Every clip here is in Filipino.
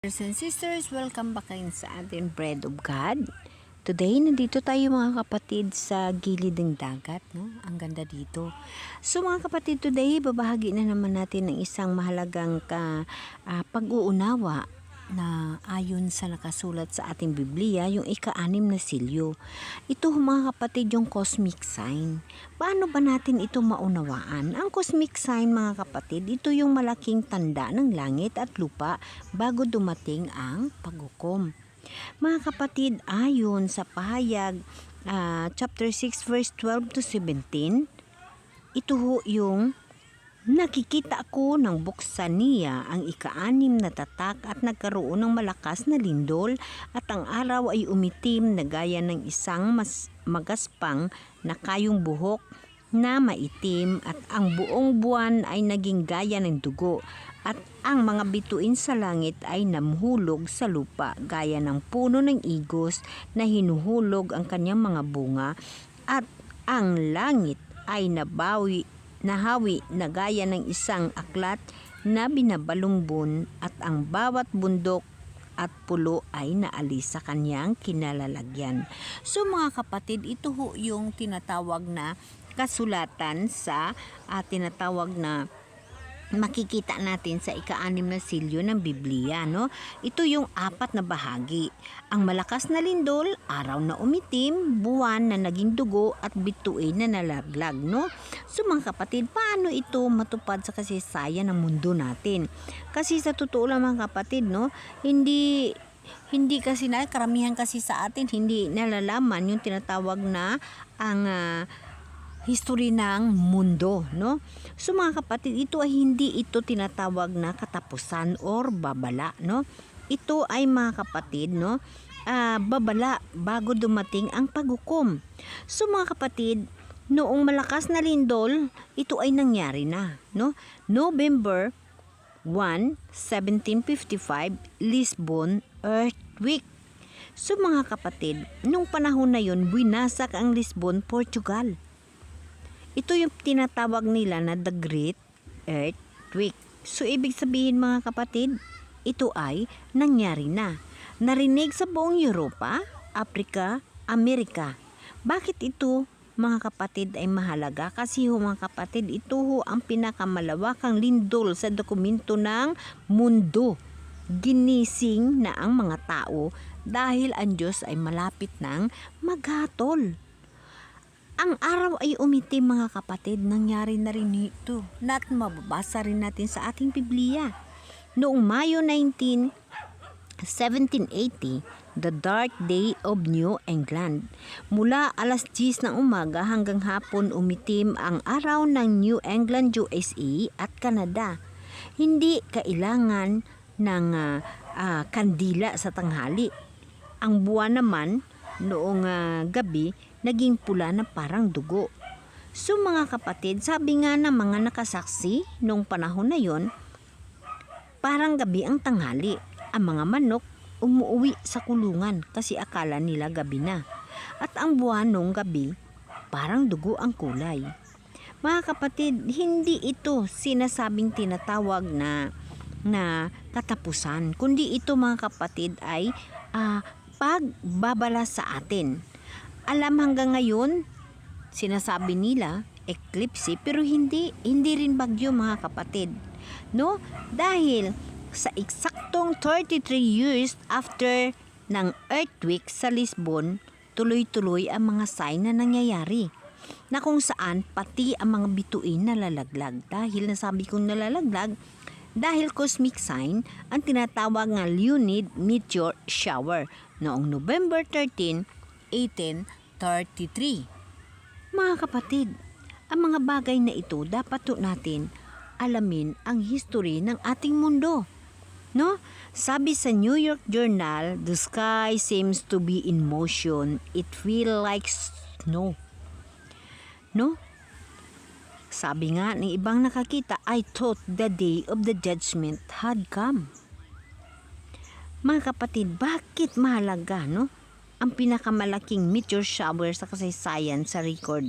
Brothers and sisters, welcome back kayo sa ating Bread of God. Today, nandito tayo mga kapatid sa gilid ng dagat. No? Ang ganda dito. So mga kapatid, today, babahagi na naman natin ng isang mahalagang pag-uunawa na ayon sa nakasulat sa ating Biblia, yung ika-6 na silyo. Ito mga kapatid yung cosmic sign. Paano ba natin ito maunawaan? Ang cosmic sign mga kapatid, ito yung malaking tanda ng langit at lupa bago dumating ang paghukom. Mga kapatid, ayon sa pahayag chapter 6 verse 12 to 17, ito yung nakikita ko ng buksan niya ang ika-6 na tatak at nagkaroon ng malakas na lindol at ang araw ay umitim na gaya ng isang magaspang na kayong buhok na maitim at ang buong buwan ay naging gaya ng dugo at ang mga bituin sa langit ay namhulog sa lupa gaya ng puno ng igos na hinuhulog ang kanyang mga bunga at ang langit ay nahawi na gaya ng isang aklat na binabalumbon at ang bawat bundok at pulo ay naalis sa kanyang kinalalagyan. So mga kapatid, ito yung tinatawag na kasulatan sa tinatawag na makikita natin sa ika-6 na silyo ng Biblia, no? Ito yung 4 na bahagi. Ang malakas na lindol, araw na umitim, buwan na naging dugo at bituin na nalaglag, no? So mga kapatid, paano ito matupad sa kasaysayan ng mundo natin? Kasi sa totoo lang mga kapatid, no, hindi kasi karamihan kasi sa atin hindi nalalaman yung tinatawag na ang history ng mundo, no? So mga kapatid, ito ay hindi ito tinatawag na katapusan or babala, no? Ito ay mga kapatid, no, babala bago dumating ang paghukom. So mga kapatid, noong malakas na lindol, ito ay nangyari na, no? November 1, 1755, Lisbon earthquake. So mga kapatid, nung panahon na yun, winasak ang Lisbon, Portugal. Ito yung tinatawag nila na the Great Earthquake. So, ibig sabihin mga kapatid, ito ay nangyari na. Narinig sa buong Europa, Africa, Amerika. Bakit ito mga kapatid ay mahalaga? Kasi mga kapatid, ito ang pinakamalawakang lindol sa dokumento ng mundo. Ginising na ang mga tao dahil ang Diyos ay malapit ng maghatol. Ang araw ay umitim mga kapatid, nangyari na rin ito. At mababasa rin natin sa ating Biblia. Noong Mayo 19, 1780, the dark day of New England. Mula alas 10 ng umaga hanggang hapon umitim ang araw ng New England, USA at Canada. Hindi kailangan ng kandila sa tanghali. Ang buwan naman noong gabi naging pula na parang dugo. So mga kapatid, sabi nga ng mga nakasaksi nung panahon na yon, parang gabi ang tanghali. Ang mga manok umuwi sa kulungan kasi akala nila gabi na. At ang buwan nung gabi, parang dugo ang kulay. Mga kapatid, hindi ito sinasabing tinatawag na katapusan, kundi ito mga kapatid ay pagbabala sa atin. Alam hanggang ngayon, sinasabi nila eclipse, pero hindi rin bagyo mga kapatid. No? Dahil sa eksaktong 33 years after ng earthquake sa Lisbon, tuloy-tuloy ang mga sign na nangyayari. Na kung saan pati ang mga bituin nalalaglag. Dahil nasabi kong nalalaglag, dahil cosmic sign ang tinatawag nga Leonid meteor shower noong November 13, 1833. Mga kapatid, ang mga bagay na ito dapat natin alamin ang history ng ating mundo. No? Sabi sa New York Journal, the sky seems to be in motion. It feels like snow. No? Sabi nga ng ibang nakakita, I thought the day of the judgment had come. Mga kapatid, bakit mahalaga, no? Ang pinakamalaking meteor shower sa kasaysayan sa record.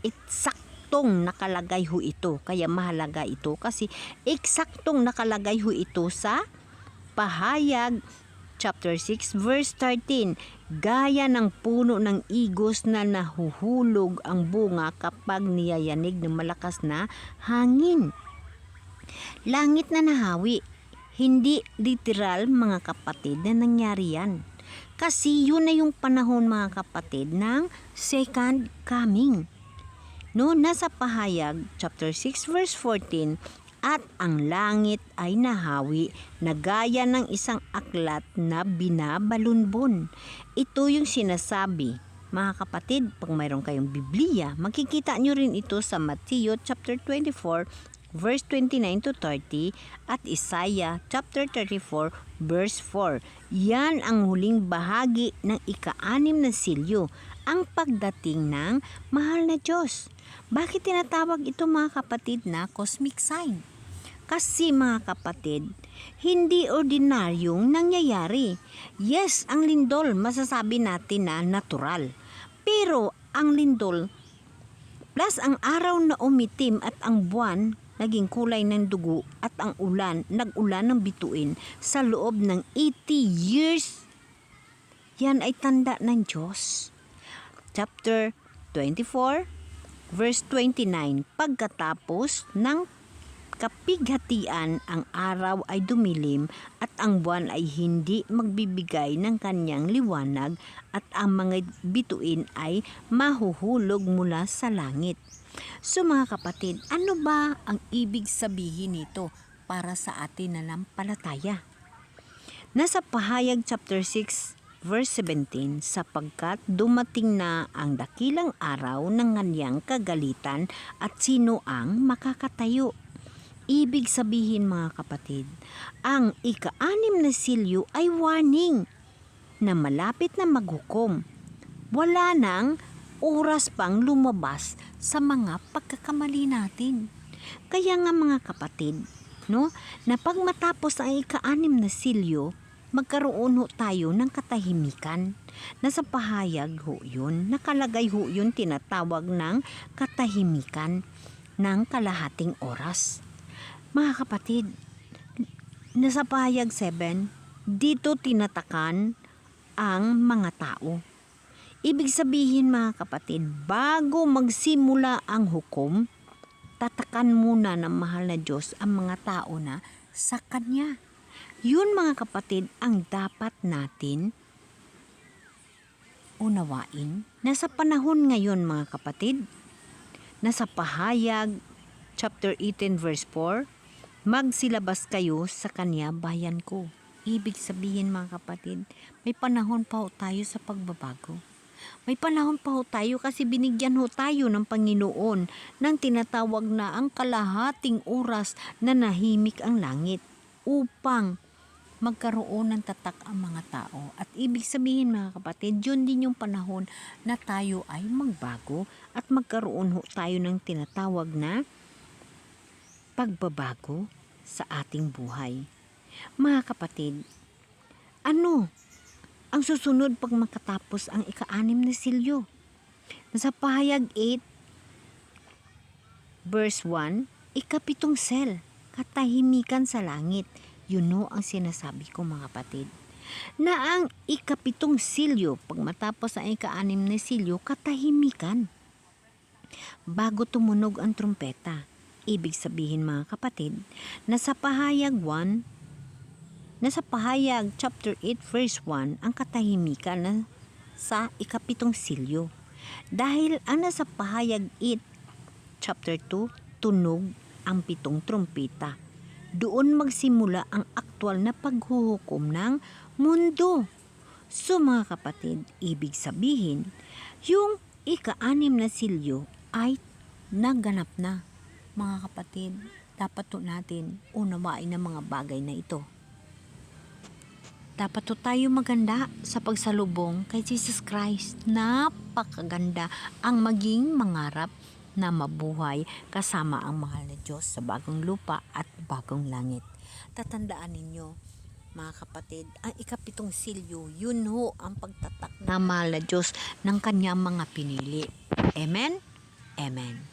Eksaktong nakalagay ho ito. Kaya mahalaga ito kasi eksaktong nakalagay ho ito sa Pahayag chapter 6 verse 13, gaya ng puno ng igos na nahuhulog ang bunga kapag niyayanig ng malakas na hangin. Langit na nahawi, hindi literal mga kapatid na nangyari yan. Kasi yun na yung panahon mga kapatid ng second coming. No, nasa Pahayag chapter 6 verse 14, at ang langit ay nahawi na gaya ng isang aklat na binabalunbon. Ito yung sinasabi, mga kapatid, pag mayroon kayong Biblia, makikita nyo rin ito sa Matthew chapter 24 verse 29 to 30 at Isaiah chapter 34 verse 4. Yan ang huling bahagi ng ika-6 na silyo, ang pagdating ng mahal na Diyos. Bakit tinatawag ito mga kapatid na cosmic sign? Kasi mga kapatid, hindi ordinaryong nangyayari. Yes, ang lindol masasabi natin na natural. Pero ang lindol plus ang araw na umitim at ang buwan naging kulay ng dugo at ang ulan, nag-ulan ng bituin sa loob ng 80 years. Yan ay tanda ng Diyos. Chapter 24, verse 29, pagkatapos ng kapighatian, ang araw ay dumilim at ang buwan ay hindi magbibigay ng kanyang liwanag at ang mga bituin ay mahuhulog mula sa langit. So mga kapatid, ano ba ang ibig sabihin nito para sa atin na nampalataya? Nasa Pahayag chapter 6 verse 17, sapagkat dumating na ang dakilang araw ng kanyang kagalitan at sino ang makakatayo? Ibig sabihin mga kapatid, ang ika-6 na silyo ay warning na malapit na maghukom. Wala nang oras pang lumabas sa mga pagkakamali natin. Kaya nga mga kapatid, no, na pag matapos ang ika-6 na silyo, magkaroon ho tayo ng katahimikan. Nasa Pahayag ho yun, nakalagay ho yun, tinatawag ng katahimikan ng kalahating oras. Mga kapatid, nasa Pahayag 7, dito tinatakan ang mga tao. Ibig sabihin mga kapatid, bago magsimula ang hukom, tatakan muna ng mahal na Diyos ang mga tao na sa Kanya. Yun mga kapatid ang dapat natin unawain. Nasa panahon ngayon mga kapatid, nasa Pahayag chapter 18 verse 4, magsilabas kayo sa Kanya bayan ko. Ibig sabihin mga kapatid, may panahon pa ho tayo sa pagbabago. May panahon pa ho tayo kasi binigyan ho tayo ng Panginoon ng tinatawag na ang kalahating oras na nahimik ang langit upang magkaroon ng tatak ang mga tao. At ibig sabihin mga kapatid, yun din yung panahon na tayo ay magbago at magkaroon ho tayo ng tinatawag na pagbabago sa ating buhay. Mga kapatid, ano ang susunod pag makatapos ang ika-6 na silyo? Nasa Pahayag 8, verse 1, ika-7 sel, katahimikan sa langit. Yun o ang sinasabi ko mga kapatid. Na ang ika-7 silyo, pag matapos ang ika-6 na silyo, katahimikan. Bago tumunog ang trumpeta. Ibig sabihin mga kapatid, nasa Pahayag 1, nasa Pahayag chapter 8 verse 1 ang katahimikan na sa ika-7 silyo. Dahil ang nasa Pahayag 8 chapter 2 tunog ang 7 trumpeta. Doon magsimula ang aktwal na paghuhukom ng mundo. So mga kapatid, ibig sabihin, yung ika-6 na silyo ay naganap na. Mga kapatid, dapat to natin unawain ang mga bagay na ito. Dapat to tayo maganda sa pagsalubong kay Jesus Christ. Napakaganda ang maging mangarap na mabuhay kasama ang mahal na Diyos sa bagong lupa at bagong langit. Tatandaan ninyo, mga kapatid, ang ika-7 silyo, yun ho ang pagtatak na mahal na Diyos ng kanyang mga pinili. Amen? Amen.